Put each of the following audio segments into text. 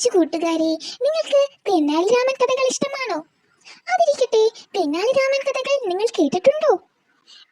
കൊച്ചു കൂട്ടുകാരെ, നിങ്ങൾക്ക് തെന്നാലിരാമൻ കഥകൾ ഇഷ്ടമാണോ? അതിരിക്കട്ടെ, തെന്നാലിരാമൻ കഥകൾ നിങ്ങൾ കേട്ടിട്ടുണ്ടോ?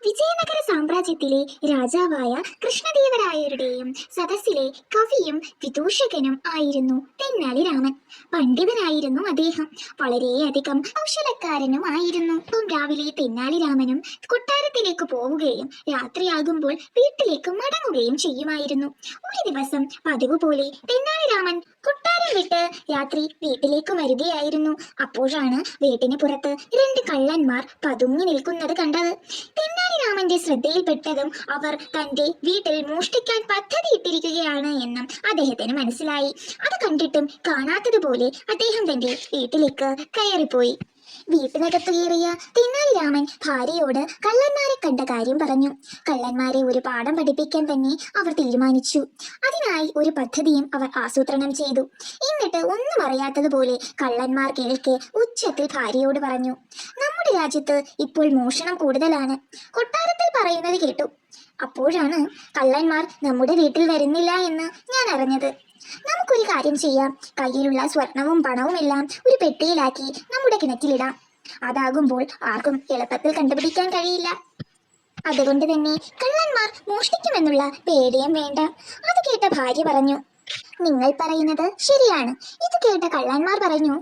വിജയനഗര സാമ്രാജ്യത്തിലെ രാജാവായ കൃഷ്ണദേവരായരുടെയും സദസ്സിലെ കവിയും വിദൂഷകനും ആയിരുന്നു തെന്നാലിരാമൻ. പണ്ഡിതനായിരുന്നു അദ്ദേഹം. വളരെയധികം കൗശലക്കാരനുമായിരുന്നു. രാവിലെ തെന്നാലിരാമനും കൊട്ടാരത്തിലേക്ക് പോവുകയും രാത്രിയാകുമ്പോൾ വീട്ടിലേക്ക് മടങ്ങുകയും ചെയ്യുമായിരുന്നു. ഒരു ദിവസം പതിവ് പോലെ തെന്നാലിരാമൻ കൊട്ടാരം വിട്ട് രാത്രി വീട്ടിലേക്ക് വരികയായിരുന്നു. അപ്പോഴാണ് വീട്ടിന് പുറത്ത് രണ്ട് കള്ളന്മാർ പതുങ്ങി നിൽക്കുന്നത് കണ്ടത്. തെന്നാലിരാമന്റെ ശ്രദ്ധയിൽപ്പെട്ടതും അവർ തന്റെ വീട്ടിൽ മോഷ്ടിക്കാൻ പദ്ധതിയിട്ടിരിക്കുകയാണ് എന്നും അദ്ദേഹത്തിന് മനസ്സിലായി. അത് കണ്ടിട്ടും കാണാത്തതുപോലെ അദ്ദേഹം തന്റെ വീട്ടിലേക്ക് കയറിപ്പോയി. വീട്ടിനകത്ത് കയറിയ തെന്നാലിരാമൻ ഭാര്യയോട് കള്ളന്മാരെ കണ്ട കാര്യം പറഞ്ഞു. കള്ളന്മാരെ ഒരു പാഠം പഠിപ്പിക്കാൻ തന്നെ അവർ തീരുമാനിച്ചു. അതിനായി ഒരു പദ്ധതിയും അവർ ആസൂത്രണം ചെയ്തു. എന്നിട്ട് ഒന്നും അറിയാത്തതുപോലെ കള്ളന്മാർ കേൾക്കെ ഉച്ചത്തിൽ ഭാര്യയോട് പറഞ്ഞു, നമ്മുടെ രാജ്യത്ത് ഇപ്പോൾ മോഷണം കൂടുതലാണ്. കൊട്ടാരത്തിൽ പറയുന്നത് കേട്ടു. അപ്പോഴാണ് കള്ളന്മാർ നമ്മുടെ വീട്ടിൽ വരുന്നില്ല എന്ന് ഞാൻ അറിഞ്ഞത്. നമുക്കൊരു കാര്യം ചെയ്യാം. കയ്യിലുള്ള സ്വർണവും പണവും എല്ലാം ഒരു പെട്ടിയിലാക്കി നമ്മുടെ കിണറ്റിലിടാം. അതാകുമ്പോൾ ആർക്കും എളുപ്പത്തിൽ കണ്ടുപിടിക്കാൻ കഴിയില്ല. അതുകൊണ്ട് തന്നെ കള്ളന്മാർ മോഷ്ടിക്കുമെന്നുള്ള പേടിയും വേണ്ട. അത് കേട്ട ഭാര്യ പറഞ്ഞു, നിങ്ങൾ പറയുന്നത് ശരിയാണ്. ഇത് കേട്ട കള്ളന്മാർ പറഞ്ഞു,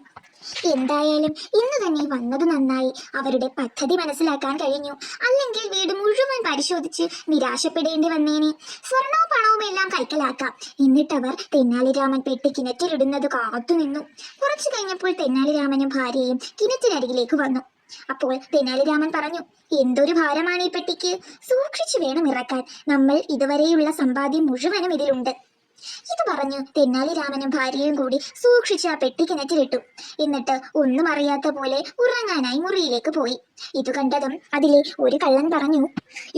എന്തായാലും ഇന്ന് തന്നെ വന്നത് നന്നായി. അവരുടെ പദ്ധതി മനസ്സിലാക്കാൻ കഴിഞ്ഞു. അല്ലെങ്കിൽ വീട് മുഴുവൻ പരിശോധിച്ച് നിരാശപ്പെടേണ്ടി വന്നേനെ. സ്വർണവും പണവും എല്ലാം കൈക്കലാക്കാം. എന്നിട്ടവർ തെന്നാലിരാമൻ പെട്ടി കിണറ്റിലിടുന്നത് കാത്തുനിന്നു. കുറച്ചു കഴിഞ്ഞപ്പോൾ തെന്നാലിരാമനും ഭാര്യയും കിണറ്റിനരികിലേക്ക് വന്നു. അപ്പോൾ തെന്നാലിരാമൻ പറഞ്ഞു, എന്തൊരു ഭാരമാണ് ഈ പെട്ടിക്ക്. സൂക്ഷിച്ചു വേണം ഇറക്കാൻ. നമ്മൾ ഇതുവരെയുള്ള സമ്പാദ്യം മുഴുവനും ഇതിലുണ്ട്. ഇത് പറഞ്ഞു തെന്നാലിരാമനും ഭാര്യയും കൂടി സൂക്ഷിച്ച് ആ പെട്ടി കിണറ്റിലിട്ടു. എന്നിട്ട് ഒന്നും അറിയാത്ത പോലെ ഉറങ്ങാനായി മുറിയിലേക്ക് പോയി. ഇത് കണ്ടതും അതിലെ ഒരു കള്ളൻ പറഞ്ഞു,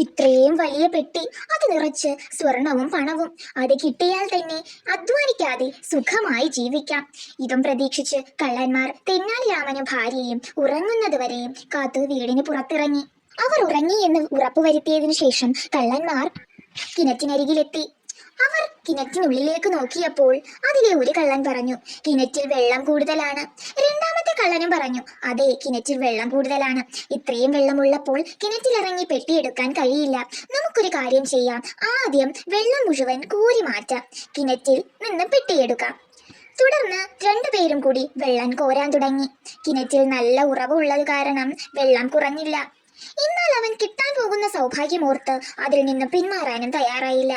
ഇത്രയും വലിയ പെട്ടി, അത് നിറച്ച് സ്വർണവും പണവും. അത് കിട്ടിയാൽ തന്നെ അധ്വാനിക്കാതെ സുഖമായി ജീവിക്കാം. ഇതും പ്രതീക്ഷിച്ച് കള്ളന്മാർ തെന്നാലിരാമനും ഭാര്യയും ഉറങ്ങുന്നതുവരെയും കാത്തു വീടിന് പുറത്തിറങ്ങി. അവർ ഉറങ്ങി എന്ന് ഉറപ്പുവരുത്തിയതിനു ശേഷം കള്ളന്മാർ കിണറ്റിനരികിലെത്തി. അവർ കിണറ്റിനുള്ളിലേക്ക് നോക്കിയപ്പോൾ അതിലെ ഒരു കള്ളൻ പറഞ്ഞു, കിണറ്റിൽ വെള്ളം കൂടുതലാണ്. രണ്ടാമത്തെ കള്ളനും പറഞ്ഞു, അതെ, കിണറ്റിൽ വെള്ളം കൂടുതലാണ്. ഇത്രയും വെള്ളമുള്ളപ്പോൾ കിണറ്റിലിറങ്ങി പെട്ടിയെടുക്കാൻ കഴിയില്ല. നമുക്കൊരു കാര്യം ചെയ്യാം. ആദ്യം വെള്ളം മുഴുവൻ കോരി മാറ്റാം. കിണറ്റിൽ നിന്ന് പെട്ടിയെടുക്കാം. തുടർന്ന് രണ്ടുപേരും കൂടി വെള്ളം കോരാൻ തുടങ്ങി. കിണറ്റിൽ നല്ല ഉറവുള്ളത് കാരണം വെള്ളം കുറഞ്ഞില്ല. എന്നാൽ അവൻ കിട്ടാൻ പോകുന്ന സൗഭാഗ്യമോർത്ത് അതിൽ നിന്ന് പിന്മാറാനും തയ്യാറായില്ല.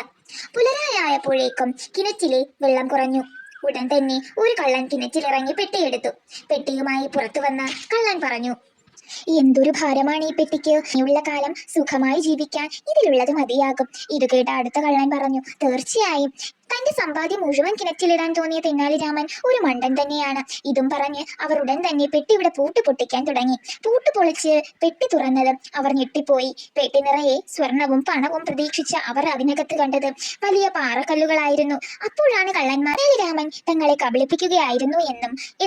പുലരായപ്പോഴേക്കും കിണറ്റിലെ വെള്ളം കുറഞ്ഞു. ഉടൻ തന്നെ ഒരു കള്ളൻ കിണറ്റിലിറങ്ങി പെട്ടിയെടുത്തു. പെട്ടിയുമായി പുറത്തു വന്ന കള്ളൻ പറഞ്ഞു, എന്തൊരു ഭാരമാണ് ഈ പെട്ടിക്ക്. ഇനിയുള്ള കാലം സുഖമായി ജീവിക്കാൻ ഇതിലുള്ളത് മതിയാകും. ഇത് കേട്ട അടുത്ത കള്ളൻ പറഞ്ഞു, തീർച്ചയായും. തന്റെ സമ്പാദ്യം മുഴുവൻ കിണറ്റിലിടാൻ തോന്നിയ തെന്നാലിരാമൻ ഒരു മണ്ടൻ തന്നെയാണ്. ഇതും പറഞ്ഞ് അവർ ഉടൻ തന്നെ പെട്ടിയുടെ പൂട്ട് പൊട്ടിക്കാൻ തുടങ്ങി. പൂട്ട് പൊളിച്ച് പെട്ടി തുറന്നതും അവർ ഞെട്ടിപ്പോയി. പെട്ടി നിറയെ സ്വർണവും പണവും പ്രതീക്ഷിച്ച അവർ അതിനകത്ത് കണ്ടത് വലിയ പാറക്കല്ലുകളായിരുന്നു. അപ്പോഴാണ് കള്ളന്മാർ തെന്നാലിരാമൻ തങ്ങളെ കബളിപ്പിക്കുകയായിരുന്നു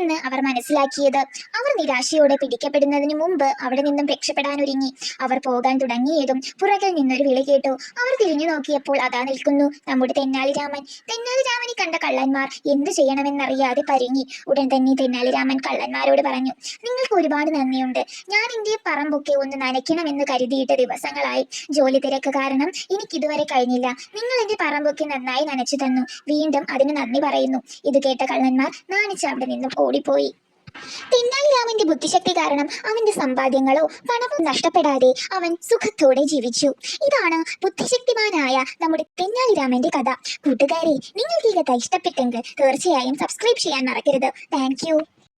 എന്ന് അവർ മനസ്സിലാക്കിയത്. അവർ നിരാശയോടെ പിടിക്കപ്പെടുന്നതിന് മുമ്പ് അവിടെ നിന്നും രക്ഷപ്പെടാനൊരുങ്ങി. അവർ പോകാൻ തുടങ്ങിയതും പുറകിൽ നിന്നൊരു വിളി കേട്ടു. അവർ തിരിഞ്ഞു നോക്കിയപ്പോൾ അതാ നിൽക്കുന്നു നമ്മുടെ തെന്നാലിരാമൻ. തെന്നാലിരാമനെ കണ്ട കള്ളന്മാർ എന്തു ചെയ്യണമെന്നറിയാതെ പരുങ്ങി. ഉടൻ തന്നെ തെന്നാലിരാമൻ കള്ളന്മാരോട് പറഞ്ഞു, നിങ്ങൾക്ക് ഒരുപാട് നന്ദിയുണ്ട്. ഞാൻ എന്റെ പറമ്പൊക്കെ ഒന്ന് നനയ്ക്കണമെന്ന് കരുതിയിട്ട് ദിവസങ്ങളായി. ജോലി തിരക്ക് കാരണം എനിക്കിതുവരെ കഴിഞ്ഞില്ല. നിങ്ങൾ എന്റെ പറമ്പൊക്കെ നന്നായി നനച്ചു തന്നു. വീണ്ടും അതിന് നന്ദി പറയുന്നു. ഇത് കേട്ട കള്ളന്മാർ നാണിച്ച് അവിടെ നിന്നും ഓടിപ്പോയി. തെന്നാലിരാമന്റെ ബുദ്ധിശക്തി കാരണം അവന്റെ സമ്പാദ്യങ്ങളോ പണമോ നഷ്ടപ്പെടാതെ അവൻ സുഖത്തോടെ ജീവിച്ചു. ഇതാണ് ബുദ്ധിശക്തിമാനായ നമ്മുടെ തെന്നാലിരാമന്റെ കഥ. കൂട്ടുകാരെ, നിങ്ങൾക്ക് ഈ കഥ ഇഷ്ടപ്പെട്ടെങ്കിൽ തീർച്ചയായും സബ്സ്ക്രൈബ് ചെയ്യാൻ മറക്കരുത്. Thank you.